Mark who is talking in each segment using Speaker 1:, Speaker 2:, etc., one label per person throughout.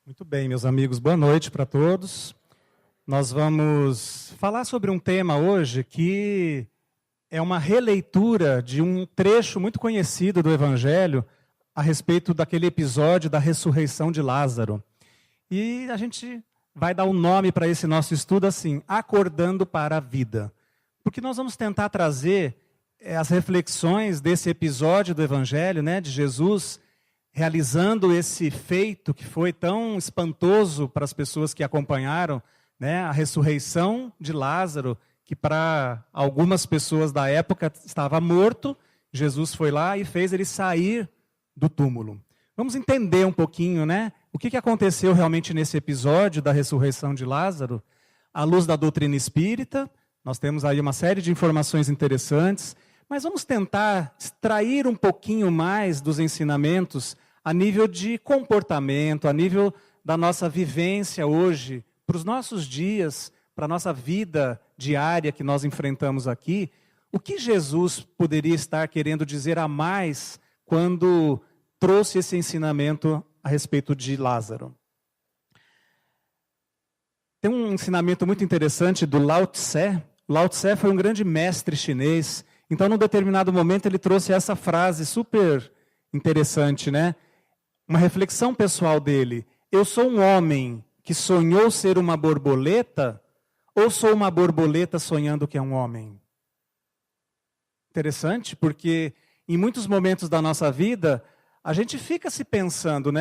Speaker 1: Muito bem, meus amigos, boa noite para todos. Nós vamos falar sobre um tema hoje que é uma releitura de um trecho muito conhecido do Evangelho a respeito daquele episódio da ressurreição de Lázaro. E a gente vai dar um nome para esse nosso estudo assim, Acordando para a Vida. Porque nós vamos tentar trazer as reflexões desse episódio do Evangelho, de Jesus realizando esse feito que foi tão espantoso para as pessoas que acompanharam, a ressurreição de Lázaro, que para algumas pessoas da época estava morto. Jesus foi lá e fez ele sair do túmulo. Vamos entender um pouquinho, o que aconteceu realmente nesse episódio da ressurreição de Lázaro, à luz da doutrina espírita. Nós temos aí uma série de informações interessantes, mas vamos tentar extrair um pouquinho mais dos ensinamentos a nível de comportamento, a nível da nossa vivência hoje, para os nossos dias, para a nossa vida diária que nós enfrentamos aqui. O que Jesus poderia estar querendo dizer a mais quando trouxe esse ensinamento a respeito de Lázaro? Tem um ensinamento muito interessante do Lao Tse. Lao Tse foi um grande mestre chinês. Então, num determinado momento, ele trouxe essa frase super interessante, Uma reflexão pessoal dele. Eu sou um homem que sonhou ser uma borboleta ou sou uma borboleta sonhando que é um homem? Interessante, porque em muitos momentos da nossa vida, a gente fica se pensando,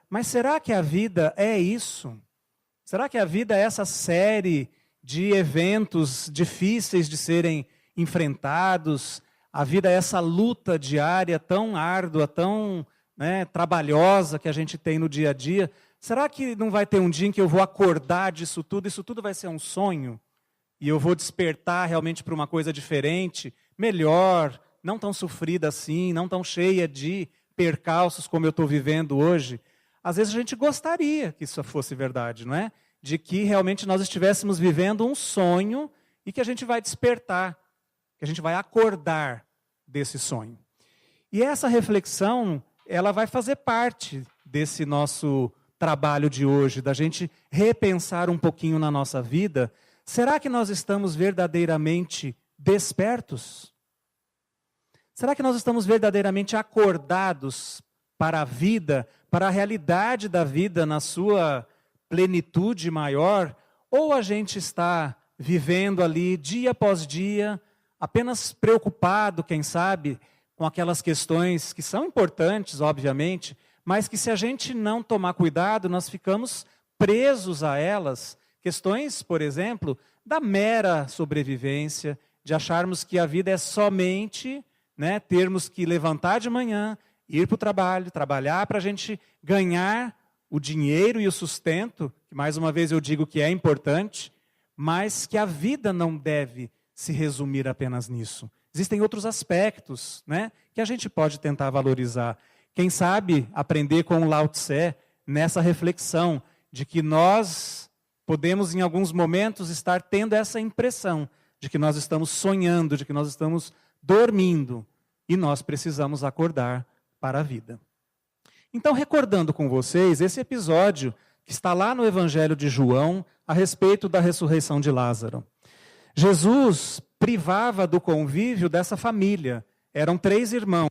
Speaker 1: mas será que a vida é isso? Será que a vida é essa série de eventos difíceis de serem enfrentados? A vida é essa luta diária tão árdua, tão trabalhosa que a gente tem no dia a dia? Será que não vai ter um dia em que eu vou acordar disso tudo vai ser um sonho? E eu vou despertar realmente para uma coisa diferente, melhor, não tão sofrida assim, não tão cheia de percalços como eu estou vivendo hoje? Às vezes a gente gostaria que isso fosse verdade, não é? De que realmente nós estivéssemos vivendo um sonho e que a gente vai despertar, que a gente vai acordar desse sonho. E essa reflexão, ela vai fazer parte desse nosso trabalho de hoje, da gente repensar um pouquinho na nossa vida. Será que nós estamos verdadeiramente despertos? Será que nós estamos verdadeiramente acordados para a vida, para a realidade da vida na sua plenitude maior? Ou a gente está vivendo ali dia após dia, apenas preocupado, quem sabe, com aquelas questões que são importantes, obviamente, mas que se a gente não tomar cuidado, nós ficamos presos a elas. Questões, por exemplo, da mera sobrevivência, de acharmos que a vida é somente termos que levantar de manhã, ir para o trabalho, trabalhar para a gente ganhar o dinheiro e o sustento, que mais uma vez eu digo que é importante, mas que a vida não deve se resumir apenas nisso. Existem outros aspectos que a gente pode tentar valorizar. Quem sabe aprender com o Lao Tse nessa reflexão de que nós podemos em alguns momentos estar tendo essa impressão de que nós estamos sonhando, de que nós estamos dormindo e nós precisamos acordar para a vida. Então, recordando com vocês esse episódio que está lá no Evangelho de João a respeito da ressurreição de Lázaro. Jesus privava do convívio dessa família. Eram 3 irmãos: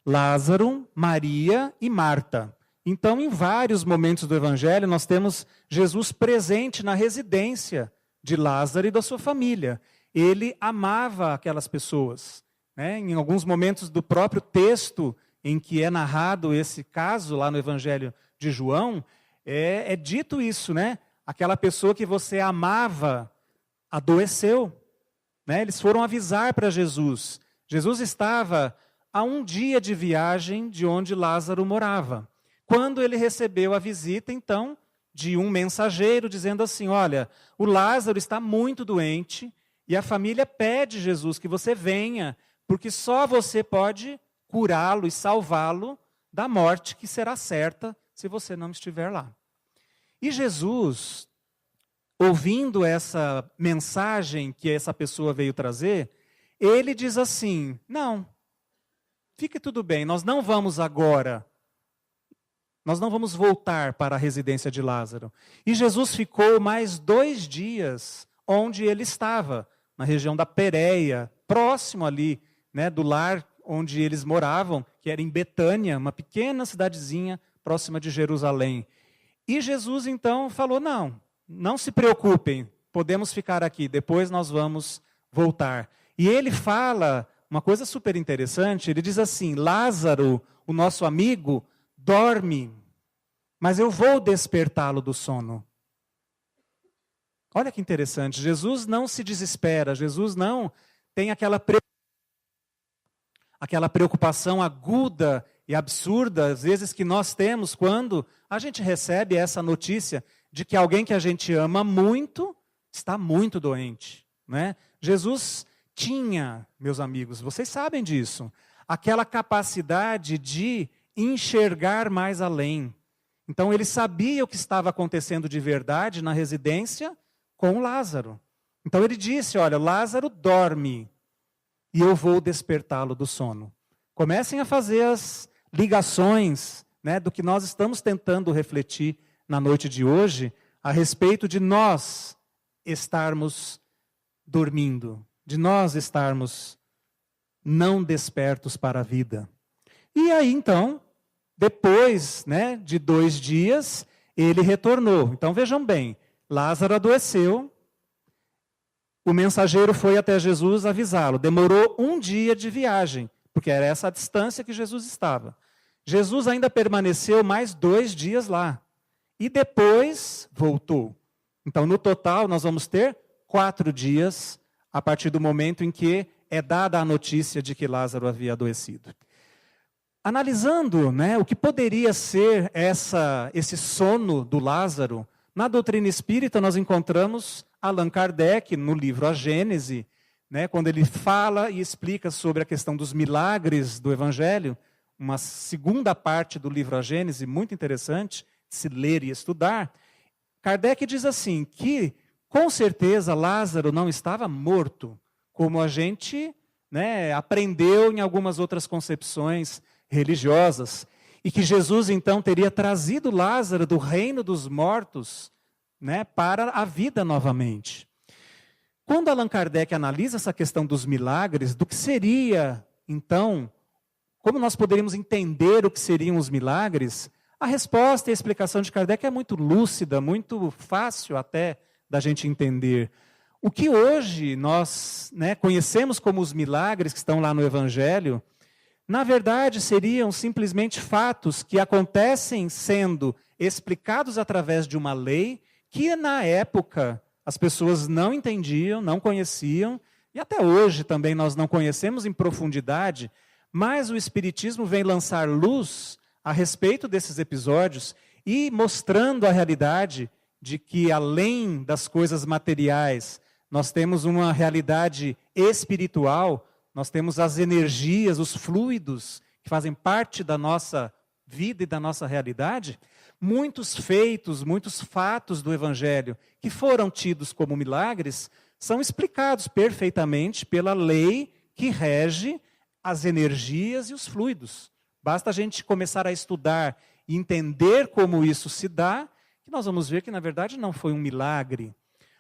Speaker 1: Lázaro, Maria e Marta. Então, em vários momentos do Evangelho, nós temos Jesus presente na residência de Lázaro e da sua família. Ele amava aquelas pessoas. Em alguns momentos do próprio texto em que é narrado esse caso, lá no Evangelho de João, é dito isso, Aquela pessoa que você amava adoeceu. Eles foram avisar para Jesus. Jesus estava a um dia de viagem de onde Lázaro morava. Quando ele recebeu a visita, então, de um mensageiro dizendo assim: olha, o Lázaro está muito doente e a família pede, Jesus, que você venha, porque só você pode curá-lo e salvá-lo da morte que será certa se você não estiver lá. E Jesus, ouvindo essa mensagem que essa pessoa veio trazer, ele diz assim: não, fique tudo bem, nós não vamos agora Nós não vamos voltar para a residência de Lázaro. E Jesus ficou mais 2 dias onde ele estava, na região da Pérea, próximo ali, né, do lar onde eles moravam, que era em Betânia, uma pequena cidadezinha próxima de Jerusalém. E Jesus então falou, não se preocupem, podemos ficar aqui, depois nós vamos voltar. E ele fala uma coisa super interessante, ele diz assim, Lázaro, o nosso amigo, dorme, mas eu vou despertá-lo do sono. Olha que interessante, Jesus não se desespera, Jesus não tem aquela preocupação aguda e absurda, às vezes, que nós temos quando a gente recebe essa notícia de que alguém que a gente ama muito está muito doente, né? Jesus tinha, meus amigos, vocês sabem disso, aquela capacidade de enxergar mais além. Então ele sabia o que estava acontecendo de verdade na residência com Lázaro. Então ele disse, olha, Lázaro dorme e eu vou despertá-lo do sono. Comecem a fazer as ligações, né, do que nós estamos tentando refletir na noite de hoje a respeito de nós estarmos dormindo, de nós estarmos não despertos para a vida. E aí então, depois, né, de 2 dias, ele retornou. Então vejam bem, Lázaro adoeceu, o mensageiro foi até Jesus avisá-lo. Demorou 1 dia de viagem, porque era essa a distância que Jesus estava. Jesus ainda permaneceu mais 2 dias lá. E depois voltou. Então, no total, nós vamos ter 4 dias, a partir do momento em que é dada a notícia de que Lázaro havia adoecido. Analisando, né, o que poderia ser esse sono do Lázaro, na doutrina espírita nós encontramos Allan Kardec, no livro A Gênese, né, quando ele fala e explica sobre a questão dos milagres do Evangelho, uma segunda parte do livro A Gênese, muito interessante, de se ler e estudar. Kardec diz assim, que com certeza Lázaro não estava morto, como a gente, né, aprendeu em algumas outras concepções religiosas, e que Jesus então teria trazido Lázaro do reino dos mortos, né, para a vida novamente. Quando Allan Kardec analisa essa questão dos milagres, do que seria, então, como nós poderíamos entender o que seriam os milagres, a resposta e a explicação de Kardec é muito lúcida, muito fácil até da gente entender. O que hoje nós, né, conhecemos como os milagres que estão lá no Evangelho, na verdade seriam simplesmente fatos que acontecem sendo explicados através de uma lei que na época as pessoas não entendiam, não conheciam, e até hoje também nós não conhecemos em profundidade, mas o Espiritismo vem lançar luz a respeito desses episódios e mostrando a realidade de que além das coisas materiais, nós temos uma realidade espiritual, nós temos as energias, os fluidos que fazem parte da nossa vida e da nossa realidade. Muitos feitos, muitos fatos do Evangelho que foram tidos como milagres são explicados perfeitamente pela lei que rege as energias e os fluidos. Basta a gente começar a estudar e entender como isso se dá, que nós vamos ver que na verdade não foi um milagre.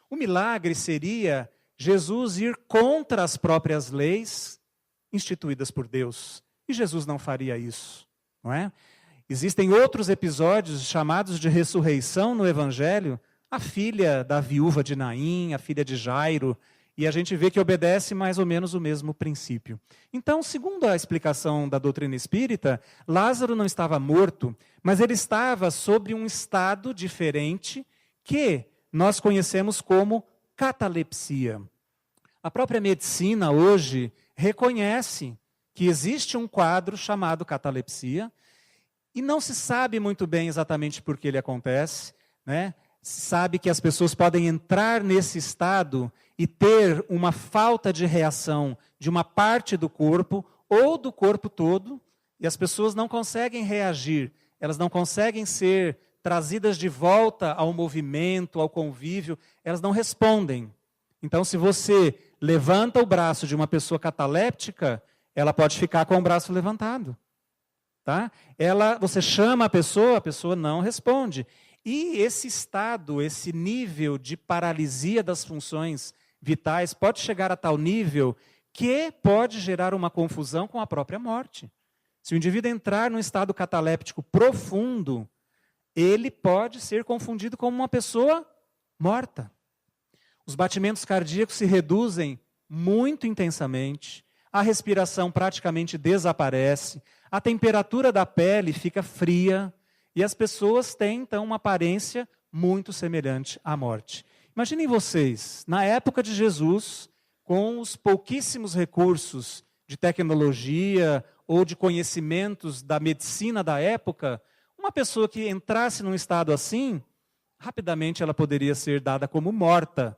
Speaker 1: O milagre seria Jesus ir contra as próprias leis instituídas por Deus. E Jesus não faria isso, não é? Existem outros episódios chamados de ressurreição no Evangelho, a filha da viúva de Naim, a filha de Jairo, e a gente vê que obedece mais ou menos o mesmo princípio. Então, segundo a explicação da doutrina espírita, Lázaro não estava morto, mas ele estava sob um estado diferente que nós conhecemos como catalepsia. A própria medicina hoje reconhece que existe um quadro chamado catalepsia, e não se sabe muito bem exatamente por que ele acontece, né? Se sabe que as pessoas podem entrar nesse estado e ter uma falta de reação de uma parte do corpo ou do corpo todo, e as pessoas não conseguem reagir, elas não conseguem ser trazidas de volta ao movimento, ao convívio, elas não respondem. Então, se você levanta o braço de uma pessoa cataléptica, ela pode ficar com o braço levantado. Tá? Você chama a pessoa não responde. E esse estado, esse nível de paralisia das funções vitais pode chegar a tal nível que pode gerar uma confusão com a própria morte. Se o indivíduo entrar num estado cataléptico profundo, ele pode ser confundido como uma pessoa morta. Os batimentos cardíacos se reduzem muito intensamente, a respiração praticamente desaparece, a temperatura da pele fica fria e as pessoas têm, então, uma aparência muito semelhante à morte. Imaginem vocês, na época de Jesus, com os pouquíssimos recursos de tecnologia ou de conhecimentos da medicina da época, uma pessoa que entrasse num estado assim, rapidamente ela poderia ser dada como morta.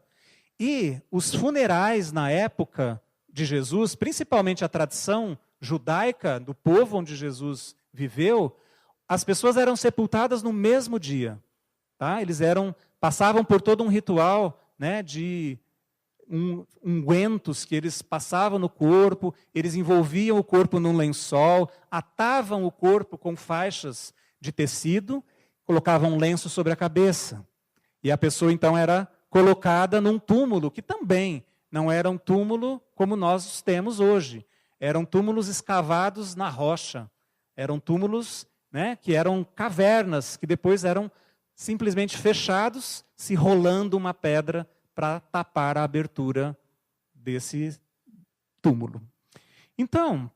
Speaker 1: E os funerais na época de Jesus, principalmente a tradição judaica do povo onde Jesus viveu, as pessoas eram sepultadas no mesmo dia. Tá? Eles passavam por todo um ritual, né, de ungüentos que eles passavam no corpo, eles envolviam o corpo num lençol, atavam o corpo com faixas de tecido, colocavam um lenço sobre a cabeça. E a pessoa então era colocada num túmulo, que também não era um túmulo como nós os temos hoje. Eram túmulos escavados na rocha. Eram túmulos, né, que eram cavernas, que depois eram simplesmente fechados, se rolando uma pedra para tapar a abertura desse túmulo. Então,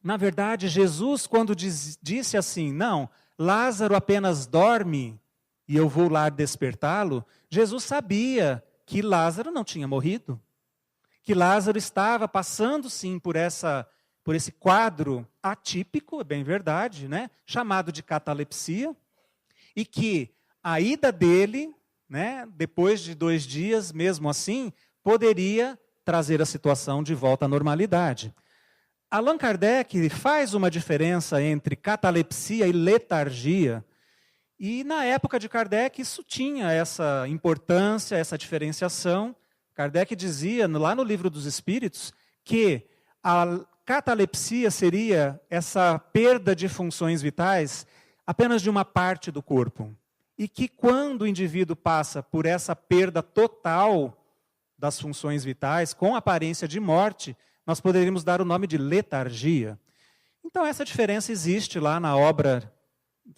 Speaker 1: na verdade, Jesus, quando disse assim, não, Lázaro apenas dorme e eu vou lá despertá-lo, Jesus sabia que Lázaro não tinha morrido, que Lázaro estava passando sim por esse quadro atípico, é bem verdade, né, chamado de catalepsia, e que a ida dele, né, depois de 2 dias, mesmo assim, poderia trazer a situação de volta à normalidade. Allan Kardec faz uma diferença entre catalepsia e letargia, e na época de Kardec isso tinha essa importância, essa diferenciação. Kardec dizia, lá no Livro dos Espíritos, que a catalepsia seria essa perda de funções vitais apenas de uma parte do corpo. E que quando o indivíduo passa por essa perda total das funções vitais, com aparência de morte, nós poderíamos dar o nome de letargia. Então essa diferença existe lá na obra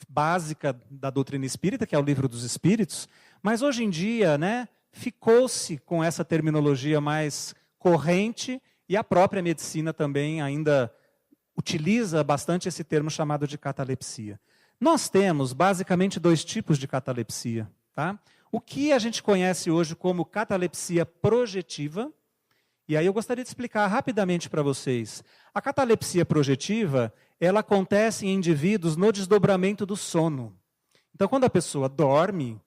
Speaker 1: básica da doutrina espírita, que é o Livro dos Espíritos, mas hoje em dia, né, ficou-se com essa terminologia mais corrente e a própria medicina também ainda utiliza bastante esse termo chamado de catalepsia. Nós temos basicamente 2 tipos de catalepsia. Tá? O que a gente conhece hoje como catalepsia projetiva, e aí eu gostaria de explicar rapidamente para vocês. A catalepsia projetiva, ela acontece em indivíduos no desdobramento do sono. Então, quando a pessoa dorme,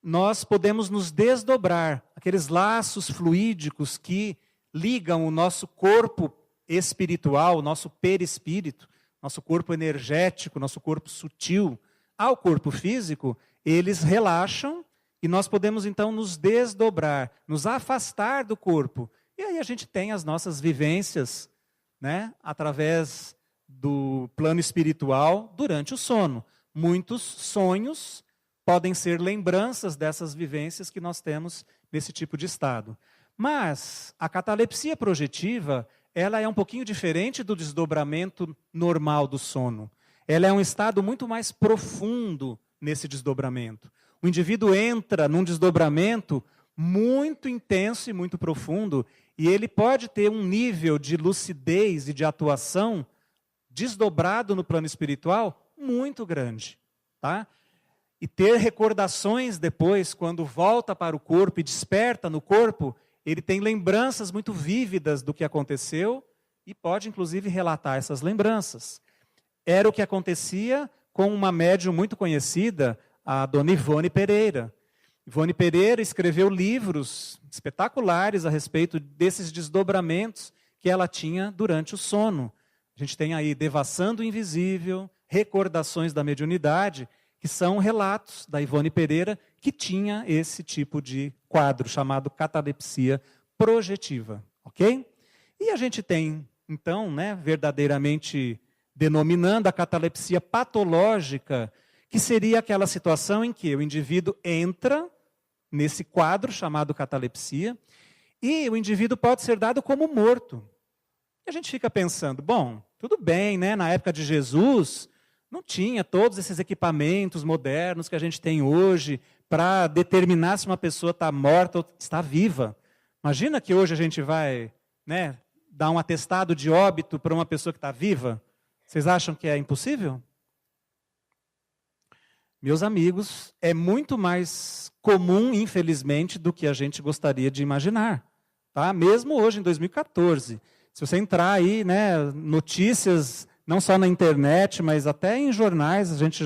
Speaker 1: nós podemos nos desdobrar, aqueles laços fluídicos que ligam o nosso corpo espiritual, o nosso perispírito, nosso corpo energético, nosso corpo sutil, ao corpo físico, eles relaxam e nós podemos então nos desdobrar, nos afastar do corpo. E aí a gente tem as nossas vivências, né, através do plano espiritual durante o sono. Muitos sonhos podem ser lembranças dessas vivências que nós temos nesse tipo de estado. Mas a catalepsia projetiva, ela é um pouquinho diferente do desdobramento normal do sono. Ela é um estado muito mais profundo nesse desdobramento. O indivíduo entra num desdobramento muito intenso e muito profundo, e ele pode ter um nível de lucidez e de atuação desdobrado no plano espiritual muito grande. Tá? E ter recordações depois, quando volta para o corpo e desperta no corpo, ele tem lembranças muito vívidas do que aconteceu e pode, inclusive, relatar essas lembranças. Era o que acontecia com uma médium muito conhecida, a dona Ivone Pereira. Ivone Pereira escreveu livros espetaculares a respeito desses desdobramentos que ela tinha durante o sono. A gente tem aí Devassando o Invisível, Recordações da Mediunidade, que são relatos da Ivone Pereira que tinha esse tipo de quadro chamado catalepsia projetiva, ok? E a gente tem, então, né, verdadeiramente denominando a catalepsia patológica, que seria aquela situação em que o indivíduo entra nesse quadro chamado catalepsia e o indivíduo pode ser dado como morto. E a gente fica pensando, bom, tudo bem, né? Na época de Jesus não tinha todos esses equipamentos modernos que a gente tem hoje para determinar se uma pessoa está morta ou está viva. Imagina que hoje a gente vai, né, dar um atestado de óbito para uma pessoa que está viva. Vocês acham que é impossível? Meus amigos, é muito mais comum, infelizmente, do que a gente gostaria de imaginar. Tá? Mesmo hoje, em 2014. Se você entrar aí, né, notícias, não só na internet, mas até em jornais, a gente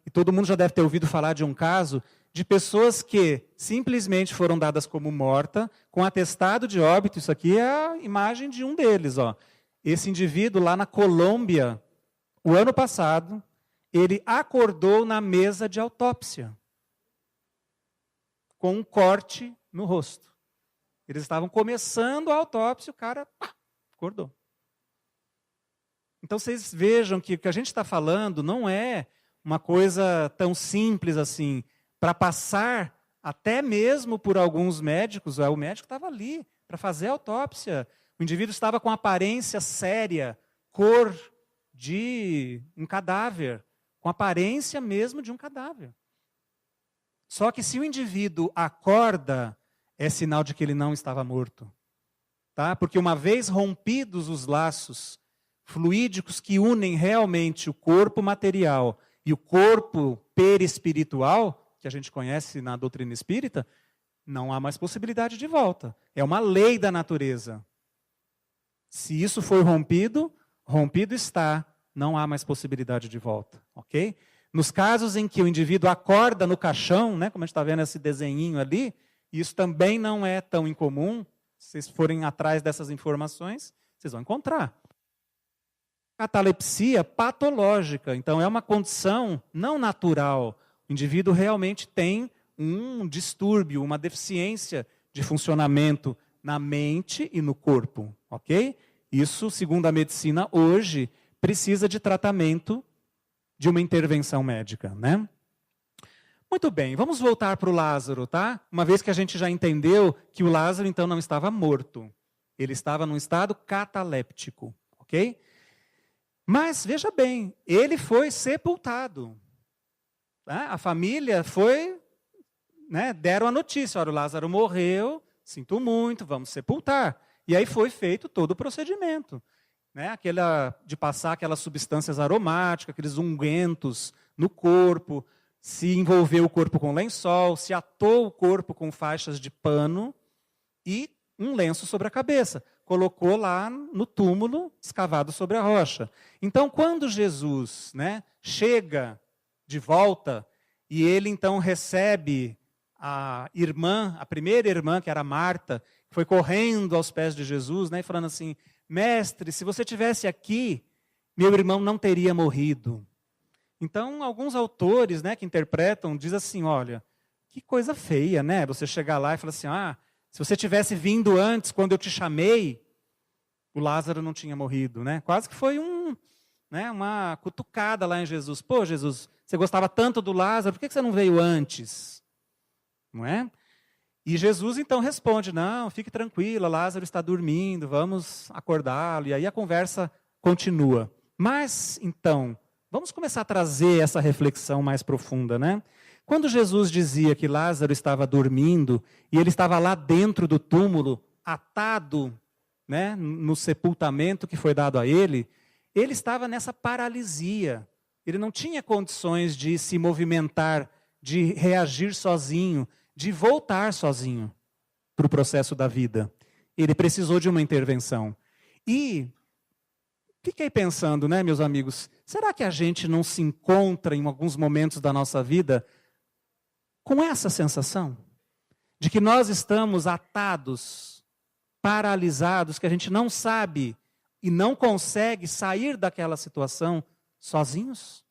Speaker 1: e todo mundo já deve ter ouvido falar de um caso de pessoas que simplesmente foram dadas como morta, com atestado de óbito. Isso aqui é a imagem de um deles. Ó. Esse indivíduo lá na Colômbia, o ano passado, ele acordou na mesa de autópsia, com um corte no rosto. Eles estavam começando a autópsia, o cara acordou. Então vocês vejam que o que a gente está falando não é uma coisa tão simples assim, para passar até mesmo por alguns médicos. O médico estava ali para fazer a autópsia. O indivíduo estava com aparência séria, cor de um cadáver, com aparência mesmo de um cadáver. Só que se o indivíduo acorda, é sinal de que ele não estava morto. Tá? Porque uma vez rompidos os laços fluídicos que unem realmente o corpo material e o corpo perispiritual, que a gente conhece na doutrina espírita, não há mais possibilidade de volta. É uma lei da natureza. Se isso foi rompido, rompido está, não há mais possibilidade de volta. Ok? Nos casos em que o indivíduo acorda no caixão, né, como a gente está vendo esse desenhinho ali, isso também não é tão incomum. Se vocês forem atrás dessas informações, vocês vão encontrar. Catalepsia patológica, então é uma condição não natural. O indivíduo realmente tem um distúrbio, uma deficiência de funcionamento na mente e no corpo, ok? Isso, segundo a medicina hoje, precisa de tratamento, de uma intervenção médica, né? Muito bem, vamos voltar para o Lázaro, tá? Uma vez que a gente já entendeu que o Lázaro, então, não estava morto. Ele estava num estado cataléptico, ok? Mas, veja bem, ele foi sepultado. Tá? A família foi, né, deram a notícia, olha, o Lázaro morreu, sinto muito, vamos sepultar. E aí foi feito todo o procedimento. Né? De passar aquelas substâncias aromáticas, aqueles ungüentos no corpo, se envolveu o corpo com lençol, se atou o corpo com faixas de pano e um lenço sobre a cabeça. Colocou lá no túmulo, escavado sobre a rocha. Então, quando Jesus, né, chega de volta, e ele então recebe a irmã, a primeira irmã, que era Marta, que foi correndo aos pés de Jesus, né, falando assim, mestre, se você estivesse aqui, meu irmão não teria morrido. Então, alguns autores, né, que interpretam, dizem assim, olha, que coisa feia, né? Você chegar lá e falar assim, se você tivesse vindo antes, quando eu te chamei, o Lázaro não tinha morrido, né? Quase que foi uma cutucada lá em Jesus. Pô, Jesus, você gostava tanto do Lázaro, por que você não veio antes? Não é? E Jesus então responde, não, fique tranquila, Lázaro está dormindo, vamos acordá-lo. E aí a conversa continua. Mas, então, vamos começar a trazer essa reflexão mais profunda, né? Quando Jesus dizia que Lázaro estava dormindo, e ele estava lá dentro do túmulo, atado, né, no sepultamento que foi dado a ele estava nessa paralisia. Ele não tinha condições de se movimentar, de reagir sozinho, de voltar sozinho para o processo da vida. Ele precisou de uma intervenção. E fiquei pensando, né, meus amigos, será que a gente não se encontra em alguns momentos da nossa vida com essa sensação? De que nós estamos atados, paralisados, que a gente não sabe e não consegue sair daquela situação sozinhos?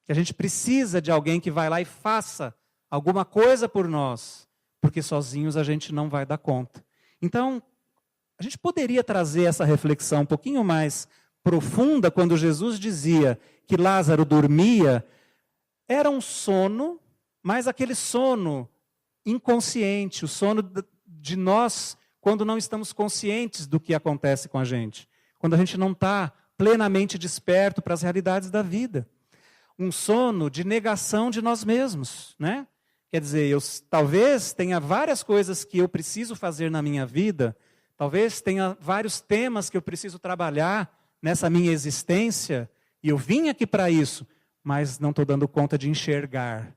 Speaker 1: Que a gente precisa de alguém que vai lá e faça alguma coisa por nós, porque sozinhos a gente não vai dar conta. Então, a gente poderia trazer essa reflexão um pouquinho mais profunda, quando Jesus dizia que Lázaro dormia, era um sono, mas aquele sono inconsciente, o sono de nós quando não estamos conscientes do que acontece com a gente, quando a gente não está plenamente desperto para as realidades da vida. Um sono de negação de nós mesmos, né? Quer dizer, eu talvez tenha várias coisas que eu preciso fazer na minha vida, talvez tenha vários temas que eu preciso trabalhar nessa minha existência, e eu vim aqui para isso, mas não estou dando conta de enxergar,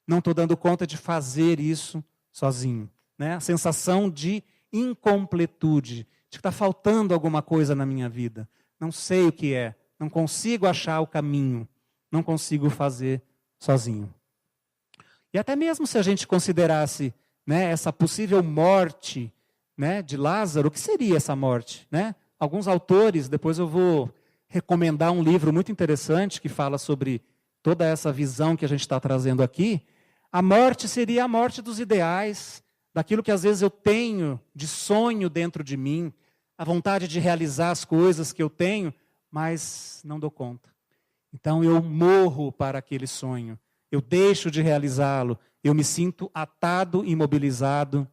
Speaker 1: não estou dando conta de fazer isso sozinho. Né? A sensação de incompletude, de que está faltando alguma coisa na minha vida. Não sei o que é, não consigo achar o caminho, não consigo fazer sozinho. E até mesmo se a gente considerasse, né, essa possível morte, né, de Lázaro, o que seria essa morte? Né? Alguns autores, depois eu vou recomendar um livro muito interessante que fala sobre toda essa visão que a gente está trazendo aqui. A morte seria a morte dos ideais, daquilo que às vezes eu tenho de sonho dentro de mim, a vontade de realizar as coisas que eu tenho, mas não dou conta. Então eu morro para aquele sonho. Eu deixo de realizá-lo, eu me sinto atado, imobilizado,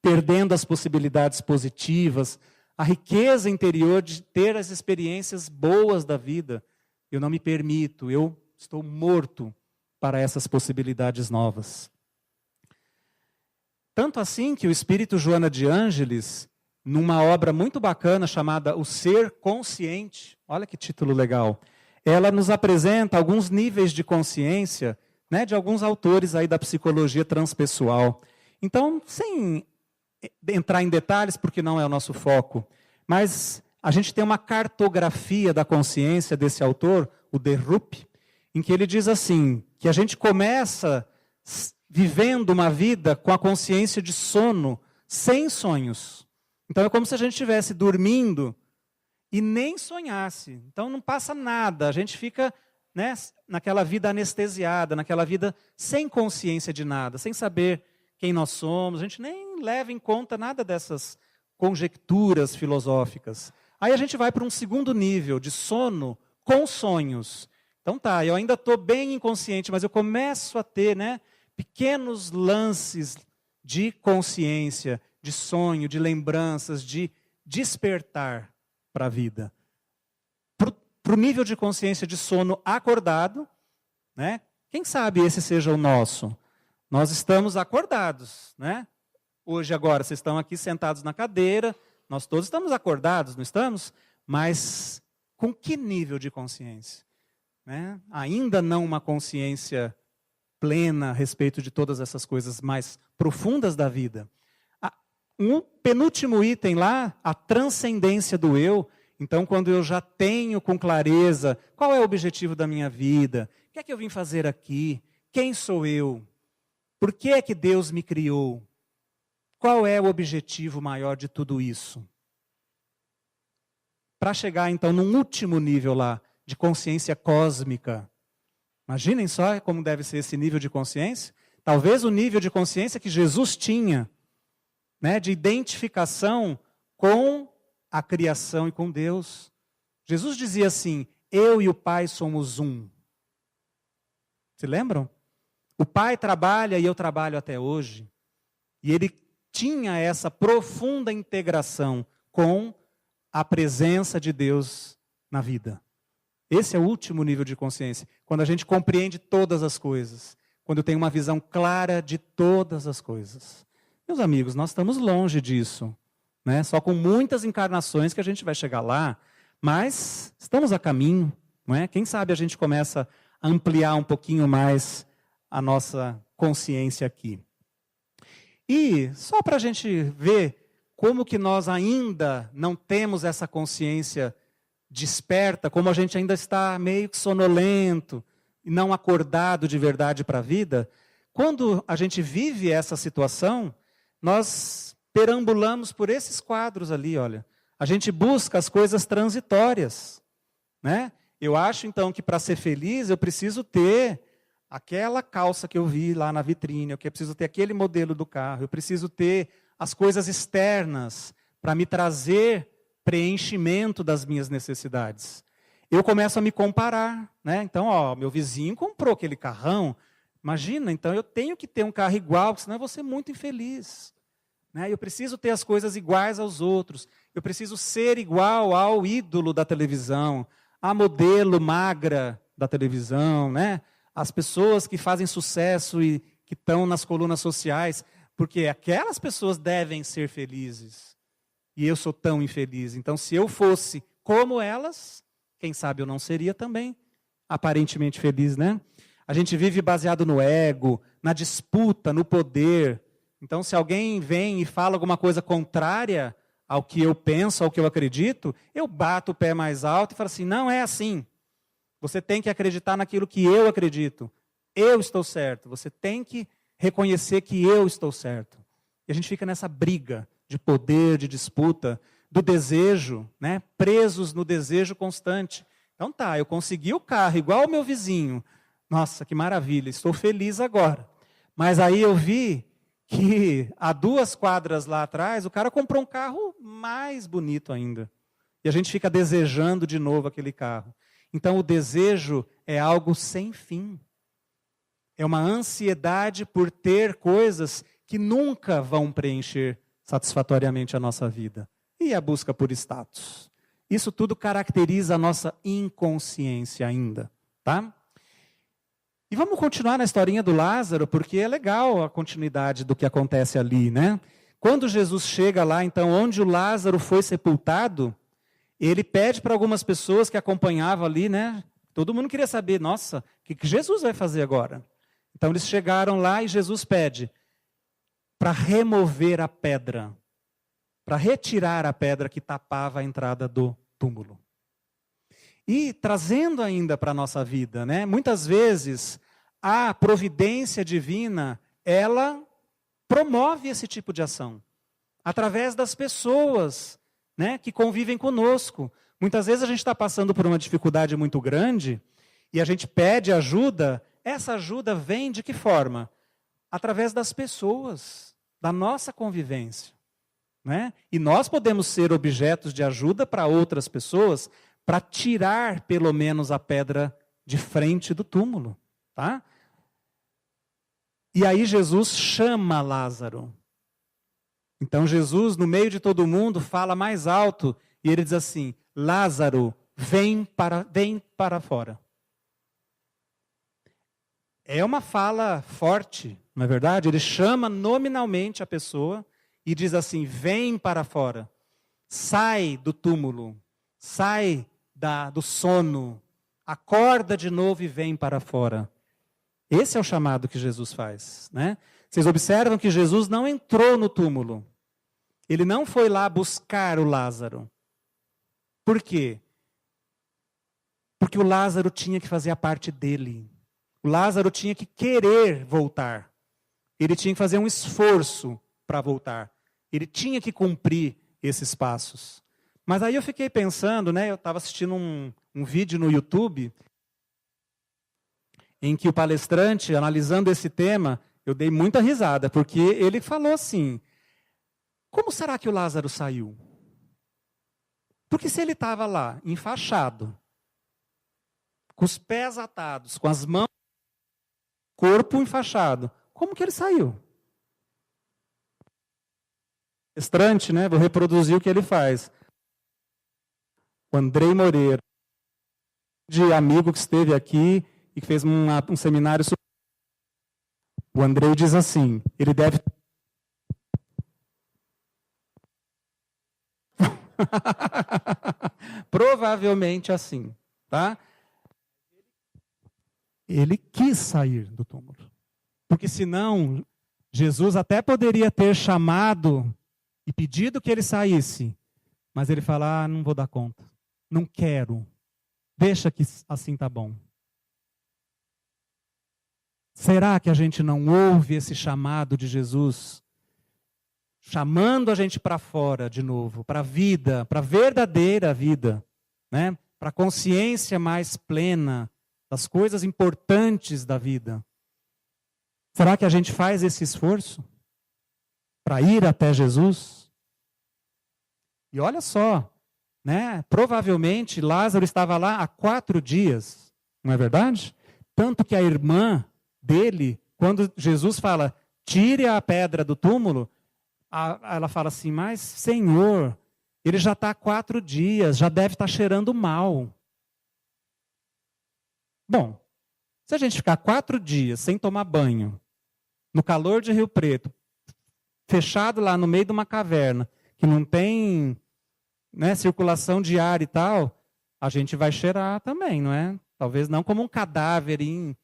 Speaker 1: perdendo as possibilidades positivas, a riqueza interior de ter as experiências boas da vida. Eu não me permito, eu estou morto para essas possibilidades novas. Tanto assim que o espírito Joana de Ângeles, numa obra muito bacana chamada O Ser Consciente, olha que título legal, ela nos apresenta alguns níveis de consciência, né, de alguns autores aí da psicologia transpessoal. Então, sem entrar em detalhes, porque não é o nosso foco, mas a gente tem uma cartografia da consciência desse autor, o de Rupp, em que ele diz assim, que a gente começa vivendo uma vida com a consciência de sono, sem sonhos. Então é como se a gente estivesse dormindo e nem sonhasse. Então não passa nada, a gente fica, né, naquela vida anestesiada, naquela vida sem consciência de nada, sem saber quem nós somos, a gente nem leva em conta nada dessas conjecturas filosóficas. Aí a gente vai para um segundo nível de sono com sonhos. Então tá, eu ainda estou bem inconsciente, mas eu começo a ter, né, pequenos lances de consciência, de sonho, de lembranças, de despertar para a vida. Para o nível de consciência de sono acordado, né? Quem sabe esse seja o nosso? Nós estamos acordados, né? Hoje, agora, vocês estão aqui sentados na cadeira, nós todos estamos acordados, não estamos? Mas com que nível de consciência? Né? Ainda não uma consciência plena a respeito de todas essas coisas mais profundas da vida. Um penúltimo item lá, a transcendência do eu. Então, quando eu já tenho com clareza qual é o objetivo da minha vida, o que é que eu vim fazer aqui, quem sou eu, por que é que Deus me criou, qual é o objetivo maior de tudo isso? Para chegar, então, num último nível lá, de consciência cósmica. Imaginem só como deve ser esse nível de consciência. Talvez o nível de consciência que Jesus tinha, né, de identificação com a criação e com Deus. Jesus dizia assim, eu e o Pai somos um. Se lembram? O Pai trabalha e eu trabalho até hoje. E ele tinha essa profunda integração com a presença de Deus na vida. Esse é o último nível de consciência, quando a gente compreende todas as coisas, quando tem uma visão clara de todas as coisas. Meus amigos, nós estamos longe disso, né? Só com muitas encarnações que a gente vai chegar lá, mas estamos a caminho, não é? Quem sabe a gente começa a ampliar um pouquinho mais a nossa consciência aqui. E só para a gente ver como que nós ainda não temos essa consciência desperta, como a gente ainda está meio que sonolento e não acordado de verdade para a vida, quando a gente vive essa situação, nós perambulamos por esses quadros ali, olha. A gente busca as coisas transitórias, né? Eu acho então que para ser feliz eu preciso ter aquela calça que eu vi lá na vitrine, eu preciso ter aquele modelo do carro, eu preciso ter as coisas externas para me trazer preenchimento das minhas necessidades. Eu começo a me comparar, né? Então, meu vizinho comprou aquele carrão, imagina, então eu tenho que ter um carro igual, senão eu vou ser muito infeliz. Né? Eu preciso ter as coisas iguais aos outros, eu preciso ser igual ao ídolo da televisão, à modelo magra da televisão, né? As pessoas que fazem sucesso e que estão nas colunas sociais, porque aquelas pessoas devem ser felizes. E eu sou tão infeliz. Então, se eu fosse como elas, quem sabe eu não seria também aparentemente feliz, né? A gente vive baseado no ego, na disputa, no poder. Então, se alguém vem e fala alguma coisa contrária ao que eu penso, ao que eu acredito, eu bato o pé mais alto e falo assim, não é assim. Você tem que acreditar naquilo que eu acredito. Eu estou certo. Você tem que reconhecer que eu estou certo. E a gente fica nessa briga de poder, de disputa, do desejo, né? Presos no desejo constante. Então tá, eu consegui o carro igual ao meu vizinho. Nossa, que maravilha, estou feliz agora. Mas aí eu vi que a 2 quadras lá atrás, o cara comprou um carro mais bonito ainda. E a gente fica desejando de novo aquele carro. Então o desejo é algo sem fim. É uma ansiedade por ter coisas que nunca vão preencher satisfatoriamente a nossa vida. E a busca por status. Isso tudo caracteriza a nossa inconsciência ainda, tá? E vamos continuar na historinha do Lázaro, porque é legal a continuidade do que acontece ali, né? Quando Jesus chega lá, então, onde o Lázaro foi sepultado, ele pede para algumas pessoas que acompanhavam ali, né? Todo mundo queria saber, nossa, o que Jesus vai fazer agora? Então eles chegaram lá e Jesus pede para remover a pedra, para retirar a pedra que tapava a entrada do túmulo. E trazendo ainda para a nossa vida, né? Muitas vezes a providência divina, ela promove esse tipo de ação, através das pessoas, né, que convivem conosco. Muitas vezes a gente está passando por uma dificuldade muito grande e a gente pede ajuda. Essa ajuda vem de que forma? Através das pessoas, da nossa convivência. Né? E nós podemos ser objetos de ajuda para outras pessoas, para tirar pelo menos a pedra de frente do túmulo. Tá? E aí Jesus chama Lázaro. Então Jesus, no meio de todo mundo, fala mais alto e ele diz assim, Lázaro, vem para fora. É uma fala forte, não é verdade? Ele chama nominalmente a pessoa e diz assim, vem para fora. Sai do túmulo, sai do sono, acorda de novo e vem para fora. Esse é o chamado que Jesus faz, né? Vocês observam que Jesus não entrou no túmulo. Ele não foi lá buscar o Lázaro. Por quê? Porque o Lázaro tinha que fazer a parte dele. O Lázaro tinha que querer voltar. Ele tinha que fazer um esforço para voltar. Ele tinha que cumprir esses passos. Mas aí eu fiquei pensando, né? Eu estava assistindo um vídeo no YouTube em que o palestrante, analisando esse tema, eu dei muita risada, porque ele falou assim, como será que o Lázaro saiu? Porque se ele estava lá, enfaixado, com os pés atados, com as mãos, corpo enfaixado, como que ele saiu? Palestrante, né? Vou reproduzir o que ele faz. O Andrei Moreira, de amigo que esteve aqui, e que fez um seminário sobre... O Andrei diz assim, ele deve... Provavelmente assim, tá? Ele quis sair do túmulo. Porque senão, Jesus até poderia ter chamado e pedido que ele saísse, mas ele fala, não vou dar conta, não quero, deixa que assim tá bom. Será que a gente não ouve esse chamado de Jesus? Chamando a gente para fora de novo, para a vida, para a verdadeira vida, né? Para a consciência mais plena das coisas importantes da vida. Será que a gente faz esse esforço para ir até Jesus? E olha só, né? Provavelmente Lázaro estava lá há 4 dias, não é verdade? Tanto que a irmã dele, quando Jesus fala, tire a pedra do túmulo, ela fala assim, mas Senhor, ele já está há 4 dias, já deve estar cheirando mal. Bom, se a gente ficar 4 dias sem tomar banho, no calor de Rio Preto, fechado lá no meio de uma caverna, que não tem, né, circulação de ar e tal, a gente vai cheirar também, não é? Talvez não como um cadáver em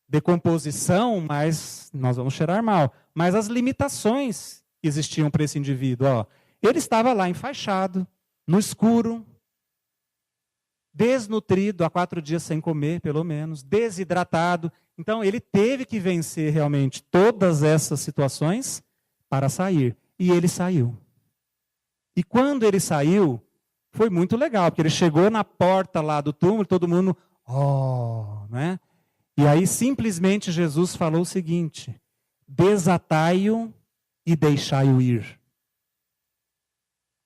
Speaker 1: decomposição, mas nós vamos cheirar mal. Mas as limitações que existiam para esse indivíduo, ó, ele estava lá enfaixado, no escuro, desnutrido, há 4 dias sem comer, pelo menos, desidratado. Então, ele teve que vencer realmente todas essas situações para sair. E ele saiu. E quando ele saiu, foi muito legal, porque ele chegou na porta lá do túmulo, todo mundo, né? E aí simplesmente Jesus falou o seguinte, desatai-o e deixai-o ir.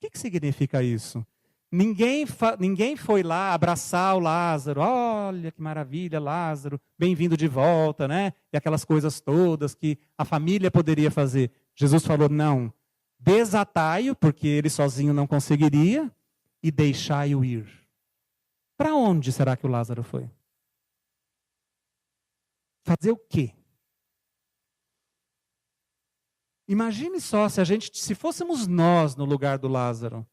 Speaker 1: O que significa isso? Ninguém foi lá abraçar o Lázaro, olha que maravilha, Lázaro, bem-vindo de volta, né? E aquelas coisas todas que a família poderia fazer. Jesus falou, não, desatai-o, porque ele sozinho não conseguiria, e deixai-o ir. Para onde será que o Lázaro foi? Fazer o quê? Imagine só se fôssemos nós no lugar do Lázaro,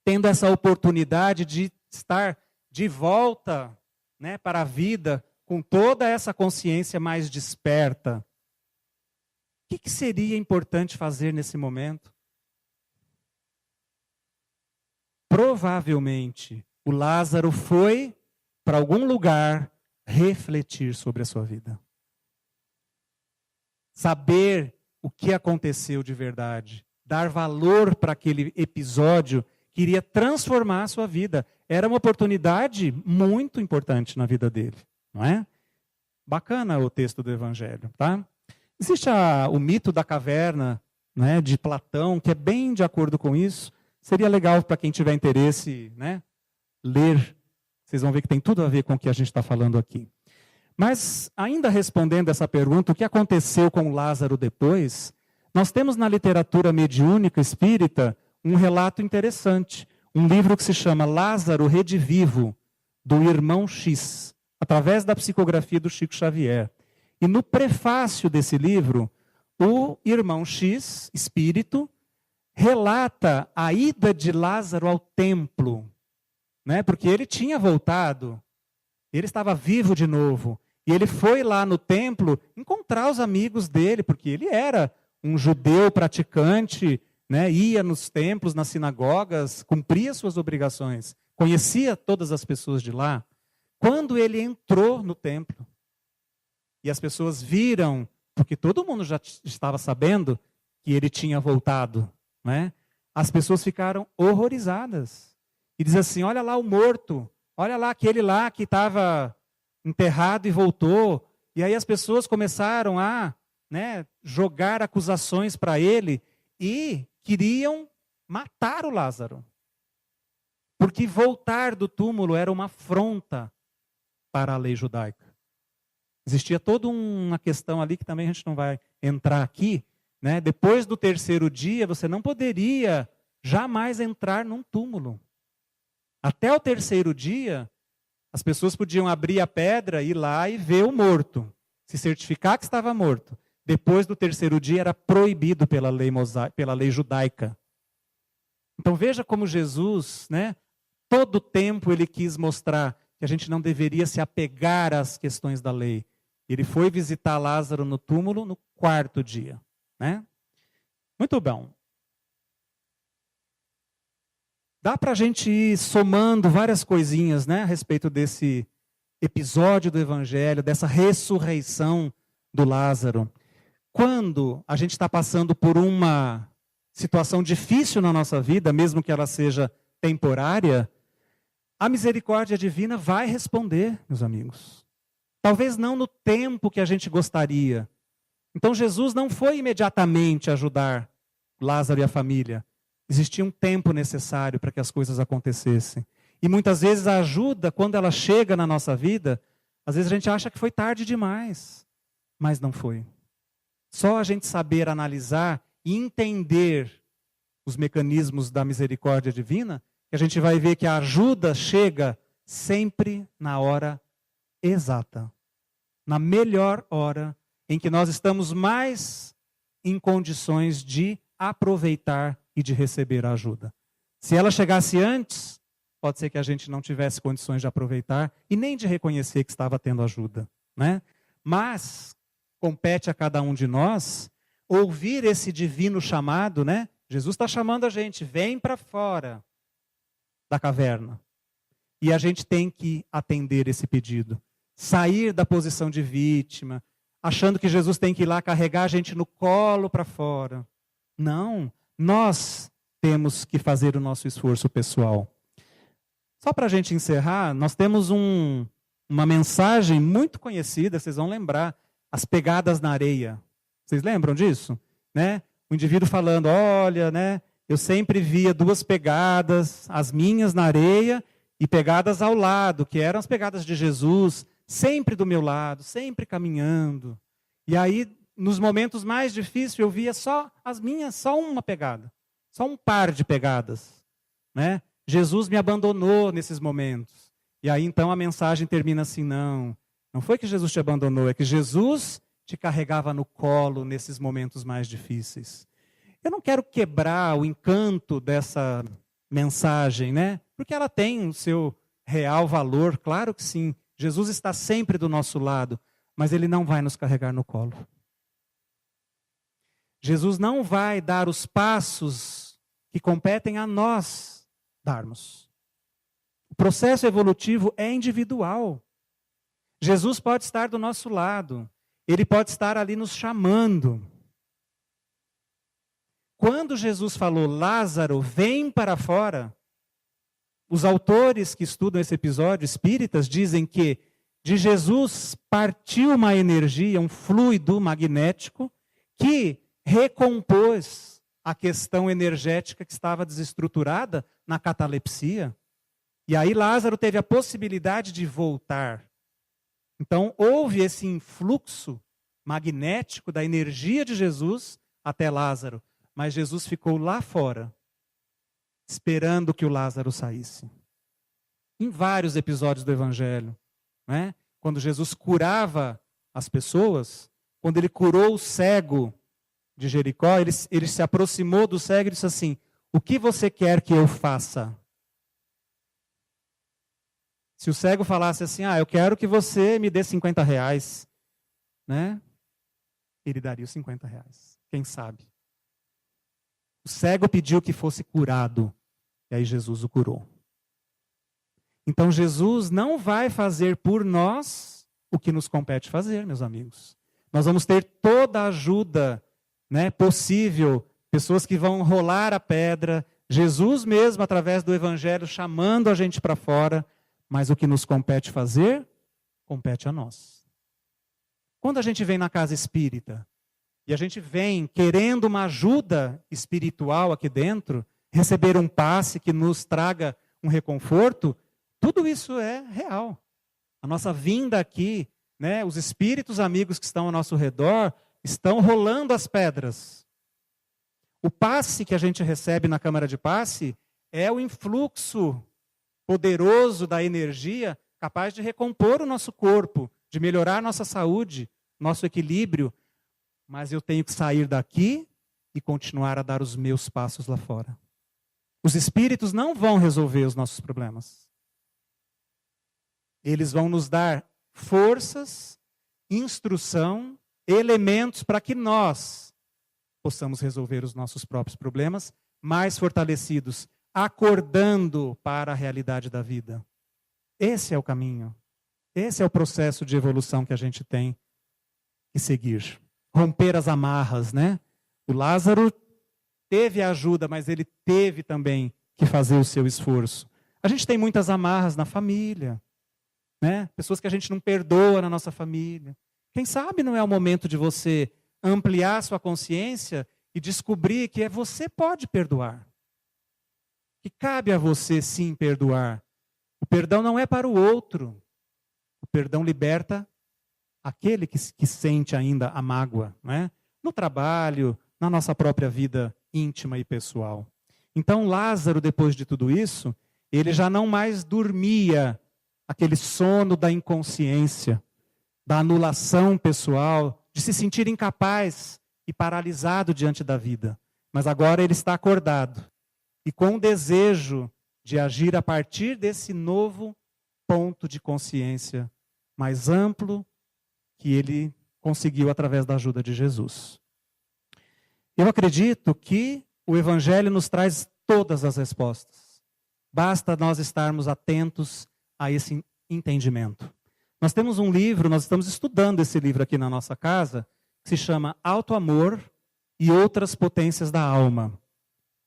Speaker 1: tendo essa oportunidade de estar de volta, né, para a vida, com toda essa consciência mais desperta. O que seria importante fazer nesse momento? Provavelmente, o Lázaro foi para algum lugar refletir sobre a sua vida. Saber o que aconteceu de verdade. Dar valor para aquele episódio que iria transformar a sua vida. Era uma oportunidade muito importante na vida dele, não é? Bacana o texto do Evangelho, tá? Existe o mito da caverna, né, de Platão, que é bem de acordo com isso. Seria legal para quem tiver interesse, né, ler. Vocês vão ver que tem tudo a ver com o que a gente está falando aqui. Mas, ainda respondendo essa pergunta, o que aconteceu com Lázaro depois, nós temos na literatura mediúnica espírita um relato interessante. Um livro que se chama Lázaro Redivivo, do Irmão X, através da psicografia do Chico Xavier. E no prefácio desse livro, o Irmão X, espírito, relata a ida de Lázaro ao templo, né? Porque ele tinha voltado, ele estava vivo de novo, e ele foi lá no templo encontrar os amigos dele, porque ele era um judeu praticante, né? Ia nos templos, nas sinagogas, cumpria suas obrigações, conhecia todas as pessoas de lá. Quando ele entrou no templo, e as pessoas viram, porque todo mundo já estava sabendo que ele tinha voltado, né? As pessoas ficaram horrorizadas. E diz assim, olha lá o morto, olha lá aquele lá que estava enterrado e voltou. E aí as pessoas começaram a, né, jogar acusações para ele e queriam matar o Lázaro. Porque voltar do túmulo era uma afronta para a lei judaica. Existia toda uma questão ali que também a gente não vai entrar aqui, né? Depois do 3º dia, você não poderia jamais entrar num túmulo. Até o 3º dia, as pessoas podiam abrir a pedra, ir lá e ver o morto, se certificar que estava morto. Depois do 3º dia, era proibido pela lei judaica. Então veja como Jesus, né, todo o tempo ele quis mostrar que a gente não deveria se apegar às questões da lei. Ele foi visitar Lázaro no túmulo no 4º dia, né? Muito bom. Dá para a gente ir somando várias coisinhas, né, a respeito desse episódio do Evangelho, dessa ressurreição do Lázaro. Quando a gente está passando por uma situação difícil na nossa vida, mesmo que ela seja temporária, a misericórdia divina vai responder, meus amigos. Talvez não no tempo que a gente gostaria. Então Jesus não foi imediatamente ajudar Lázaro e a família. Existia um tempo necessário para que as coisas acontecessem. E muitas vezes a ajuda, quando ela chega na nossa vida, às vezes a gente acha que foi tarde demais, mas não foi. Só a gente saber analisar e entender os mecanismos da misericórdia divina, que a gente vai ver que a ajuda chega sempre na hora exata. Na melhor hora em que nós estamos mais em condições de aproveitar e de receber a ajuda. Se ela chegasse antes, pode ser que a gente não tivesse condições de aproveitar e nem de reconhecer que estava tendo ajuda, né? Mas compete a cada um de nós ouvir esse divino chamado, né? Jesus está chamando a gente, vem para fora da caverna. E a gente tem que atender esse pedido. Sair da posição de vítima, achando que Jesus tem que ir lá carregar a gente no colo para fora. Não, nós temos que fazer o nosso esforço pessoal. Só para a gente encerrar, nós temos uma mensagem muito conhecida, vocês vão lembrar, as pegadas na areia. Vocês lembram disso? Né? O indivíduo falando, olha, né, eu sempre via 2 pegadas, as minhas na areia e pegadas ao lado, que eram as pegadas de Jesus, sempre do meu lado, sempre caminhando. E aí, nos momentos mais difíceis, eu via só as minhas, só uma pegada, só um par de pegadas, né? Jesus me abandonou nesses momentos. E aí, então, a mensagem termina assim, não foi que Jesus te abandonou, é que Jesus te carregava no colo nesses momentos mais difíceis. Eu não quero quebrar o encanto dessa mensagem, né? Porque ela tem o seu real valor, claro que sim. Jesus está sempre do nosso lado, mas Ele não vai nos carregar no colo. Jesus não vai dar os passos que competem a nós darmos. O processo evolutivo é individual. Jesus pode estar do nosso lado. Ele pode estar ali nos chamando. Quando Jesus falou, Lázaro, vem para fora, os autores que estudam esse episódio, espíritas, dizem que de Jesus partiu uma energia, um fluido magnético, que recompôs a questão energética que estava desestruturada na catalepsia. E aí Lázaro teve a possibilidade de voltar. Então, houve esse influxo magnético da energia de Jesus até Lázaro. Mas Jesus ficou lá fora, esperando que o Lázaro saísse. Em vários episódios do Evangelho, né? Quando Jesus curava as pessoas, quando ele curou o cego de Jericó, ele se aproximou do cego e disse assim, o que você quer que eu faça? Se o cego falasse assim, eu quero que você me dê 50 reais, né? Ele daria os 50 reais, quem sabe? O cego pediu que fosse curado, e aí Jesus o curou. Então Jesus não vai fazer por nós o que nos compete fazer, meus amigos. Nós vamos ter toda a ajuda, né, possível, pessoas que vão rolar a pedra, Jesus mesmo, através do Evangelho, chamando a gente para fora, mas o que nos compete fazer, compete a nós. Quando a gente vem na casa espírita, e a gente vem querendo uma ajuda espiritual aqui dentro, receber um passe que nos traga um reconforto, tudo isso é real. A nossa vinda aqui, né, os espíritos amigos que estão ao nosso redor, estão rolando as pedras. O passe que a gente recebe na câmara de passe é o influxo poderoso da energia capaz de recompor o nosso corpo, de melhorar a nossa saúde, nosso equilíbrio. Mas eu tenho que sair daqui e continuar a dar os meus passos lá fora. Os espíritos não vão resolver os nossos problemas. Eles vão nos dar forças, instrução, elementos para que nós possamos resolver os nossos próprios problemas, mais fortalecidos, acordando para a realidade da vida. Esse é o caminho. Esse é o processo de evolução que a gente tem que seguir. Romper as amarras, né? O Lázaro teve ajuda, mas ele teve também que fazer o seu esforço. A gente tem muitas amarras na família, né? Pessoas que a gente não perdoa na nossa família. Quem sabe não é o momento de você ampliar sua consciência e descobrir que você pode perdoar. que cabe a você sim perdoar. O perdão não é para o outro. O perdão liberta aquele que sente ainda a mágoa, não é? No trabalho, na nossa própria vida íntima e pessoal. Então Lázaro, depois de tudo isso, ele já não mais dormia aquele sono da inconsciência, da anulação pessoal, de se sentir incapaz e paralisado diante da vida. Mas agora ele está acordado e com o desejo de agir a partir desse novo ponto de consciência mais amplo que ele conseguiu através da ajuda de Jesus. Eu acredito que o Evangelho nos traz todas as respostas. Basta nós estarmos atentos a esse entendimento. Nós temos um livro, nós estamos estudando esse livro aqui na nossa casa, que se chama Alto Amor e Outras Potências da Alma.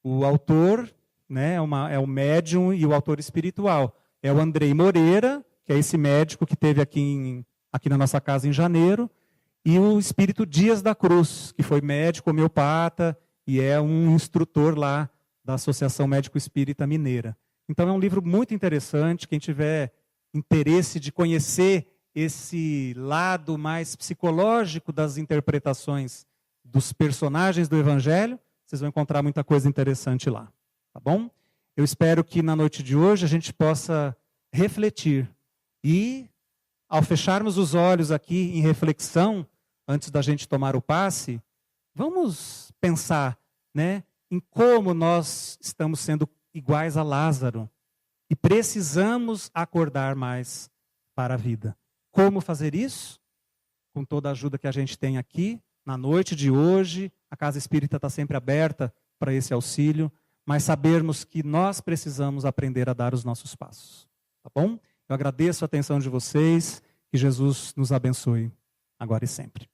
Speaker 1: O autor, né, é o médium e o autor espiritual. É o Andrei Moreira, que é esse médico que esteve aqui na nossa casa em janeiro, e o espírito Dias da Cruz, que foi médico homeopata e é um instrutor lá da Associação Médico Espírita Mineira. Então é um livro muito interessante, quem tiver interesse de conhecer esse lado mais psicológico das interpretações dos personagens do Evangelho, vocês vão encontrar muita coisa interessante lá, tá bom? Eu espero que na noite de hoje a gente possa refletir e, ao fecharmos os olhos aqui em reflexão, antes da gente tomar o passe, vamos pensar, né, em como nós estamos sendo iguais a Lázaro e precisamos acordar mais para a vida. Como fazer isso? Com toda a ajuda que a gente tem aqui, na noite de hoje, a Casa Espírita está sempre aberta para esse auxílio, mas sabermos que nós precisamos aprender a dar os nossos passos. Tá bom? Eu agradeço a atenção de vocês, que Jesus nos abençoe, agora e sempre.